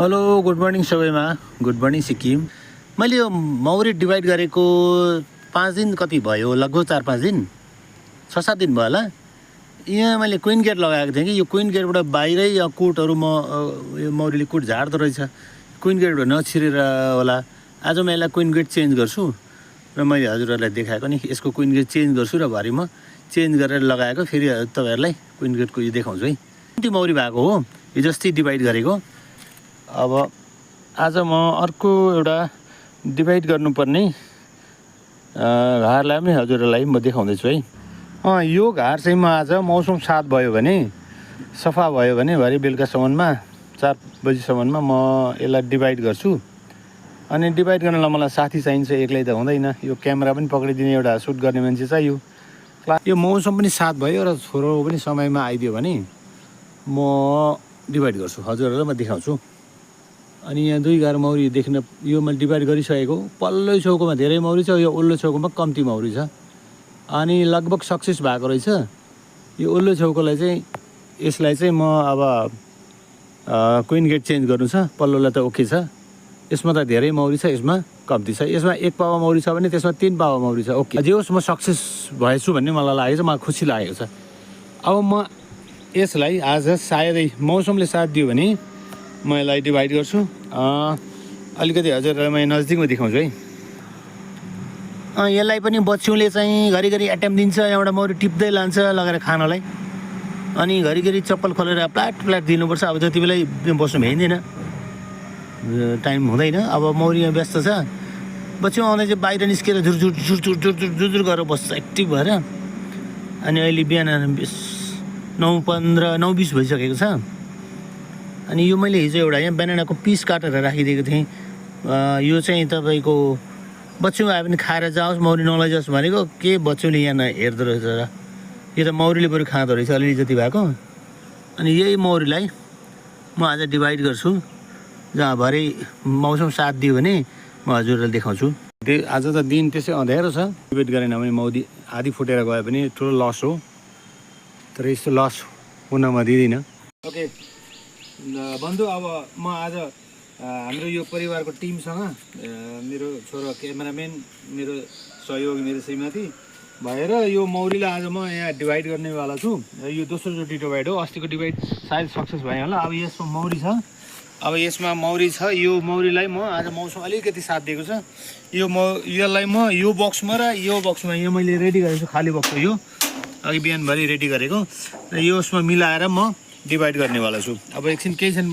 Hello good morning सबैमा। Good morning Sikkim. मैले यो मौरी डिभाइड गरेको 5 दिन कति भयो, लगभग 4-5 दिन 6-7 दिन भयो होला। यहाँ मैले क्विन गेट लगाएको थिएँ कि यो क्विन गेटबाट बाहिरै कुटहरू यो मौरीले कुट झार्दो रहेछ। क्विन गेटबाट नछिरेर होला। आज म यसलाई क्विन गेट चेन्ज गर्छु र मैले हजुरहरूलाई देखाएको नि यसको क्विन गेट चेन्ज गर्छु र भरि म चेन्ज गरेर लगाएको। फेरि तपाईँहरूलाई क्विन गेटको यो देखाउँछु है। कति मौरी भएको हो हिजो अस्ति डिभाइड गरेको। अब आज म अर्को एउटा डिभाइड गर्नुपर्ने घारलाई पनि हजुरहरूलाई म देखाउँदैछु है। यो घार चाहिँ म आज मौसम साथ भयो भने, सफा भयो भने भरे बेलुकासम्ममा 4 बजीसम्ममा म यसलाई डिभाइड गर्छु। अनि डिभाइड गर्नलाई मलाई साथी चाहिन्छ, एक्लै त हुँदैन। यो क्यामेरा पनि पक्रिदिने एउटा सुट गर्ने मान्छे चाहियो। यो मौसम पनि साथ भयो र छोरो पनि समयमा आइदियो भने म डिभाइड गर्छु, हजुरहरूलाई म देखाउँछु। अनि यहाँ 2 घार मौरी देख्न यो मैले डिभाइड गरिसकेको। पल्लो छेउकोमा धेरै मौरी छ, यो ओल्लो छेउकोमा कम्ती मौरी छ। अनि लगभग सक्सेस भएको रहेछ। यो ओल्लो छेउकोलाई चाहिँ यसलाई चाहिँ म अब क्विन गेट चेन्ज गर्नु छ। पल्लोलाई त ओके छ। यसमा त धेरै मौरी छ, यसमा कम्ती छ। यसमा 1 पावा मौरी छ भने त्यसमा 3 पावा मौरी छ। ओके, जे होस् म सक्सेस भएछु भन्ने मलाई लागेको छ, मलाई खुसी लागेको छ। अब म यसलाई आज सायदै मौसमले साथ दियो भने म यसलाई डिभाइड गर्छु। अलिकति हजुरहरूलाई म नजिकमा देखाउँछु है। यसलाई पनि बच्चुले चाहिँ घरिघरि एटेम्प दिन्छ, यहाँबाट मौरी टिप्दै लान्छ लगेर खानलाई। अनि घरिघरि चप्पल खोलेर प्लाट प्लाट दिनुपर्छ। अब जति बेला बस्नु भ्याइँदैन, टाइम हुँदैन। अब मौरी यहाँ व्यस्त छ। बच्चु आउँदा चाहिँ बाहिर निस्केर झुरझुर झुरझुर झुरझुर झुरझुर गरेर बस्छ एक्टिभ भएर। अनि अहिले बिहान 9:15 9:20 भइसकेको छ। अनि यो मैले हिजो एउटा यहाँ बनानाको पिस काटेर राखिदिएको थिएँ। यो चाहिँ तपाईँको बच्चु आयो भने खाएर जाओस्, मौरी नलैजाओस् भनेको। के बच्चुले यहाँ हेर्दो रहेछ र। यो त मौरीले बरु खाँदो रहेछ अलिअलि जति भएको। अनि यही मौरीलाई म आज डिभाइड गर्छु। जहाँ भरे मौसम साथ दियो भने म हजुरलाई देखाउँछु। आज त दिन त्यसै अँध्यारो छ। डिभाइड गरेन भने मौरी आधी फुटेर गयो भने ठुलो लस हो। तर यस्तो लस हुन म दिँदिनँ। ओके बन्धु, अब म आज हाम्रो यो परिवारको टिमसँग मेरो छोरो क्यामेराम्यान, मेरो सहयोगी, मेरो श्रीमती भएर यो मौरीलाई आज म यहाँ डिभाइड गर्नेवाला छु। यो दोस्रोचोटि डिभाइड हो। अस्तिको डिभाइड सायद सक्सेस भयो होला। अब यसमा मौरी छ। अब यसमा मौरी छ। यो मौरीलाई म आज मौसम अलिकति साथ दिएको छ। यसलाई म यो बक्समा र यो बक्समा यो मैले रेडी गरेको छु। खाली बक्स यो अघि बिहानभरि रेडी गरेको र यसमा मिलाएर म डिभाइड गर्नेवाला छु। अब एकछिन केही छैन।